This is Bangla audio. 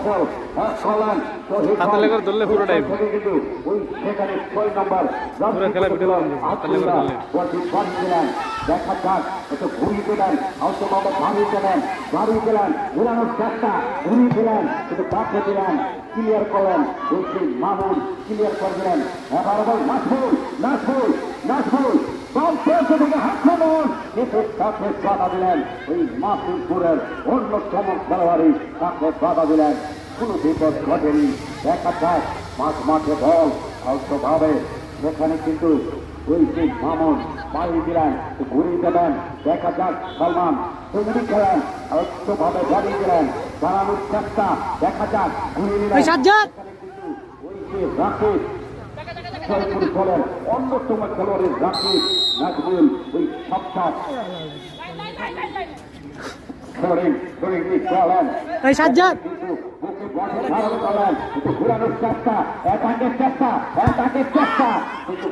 সফল করলেন হাতে লেগে ধরলে পুরো টাইম কিন্তু ওই সেখানে 6 নম্বর পুরো খেলা ভিডিও হাতে লেগে ধরলে দিলেন দেখা যাক একটু ঘুরিয়ে দিলেন হয়তো বাবা বাড়িয়ে দিলেন ঘুরানোর চেষ্টা ঘুরিয়ে দিলেন কিন্তু পাঠিয়ে দিলেন ক্লিয়ার করলেন বলছি মামুন ক্লিয়ার করে দিলেন এবার আবার নাজমুল বল পেয়েছে থেকে আক্রমণ কিন্তু তাকে বাধা দিলেন ওই মাসুদপুরের অন্যতম খেলোয়াড়ই তাকে বাধা দিলেন কোনো বিপদ ঘটেনি দেখা যাক মাঠে বল অল্পভাবে সেখানে কিন্তু ওই যে মামুন বাড়ি দিলেন ঘুরিয়ে দিলেন দেখা যাক সালমান তৈরি খেলেন অল্পভাবে বাড়িয়ে দিলেন বাড়ানোর চেষ্টা দেখা যাক ঘুরিয়ে দিলেন ওই যে রাকিব বলেন অন্যতম খেলোয়াড়ের রাকিব নাজমুল ওই সপ্তাহ ঘুরানোর চেষ্টা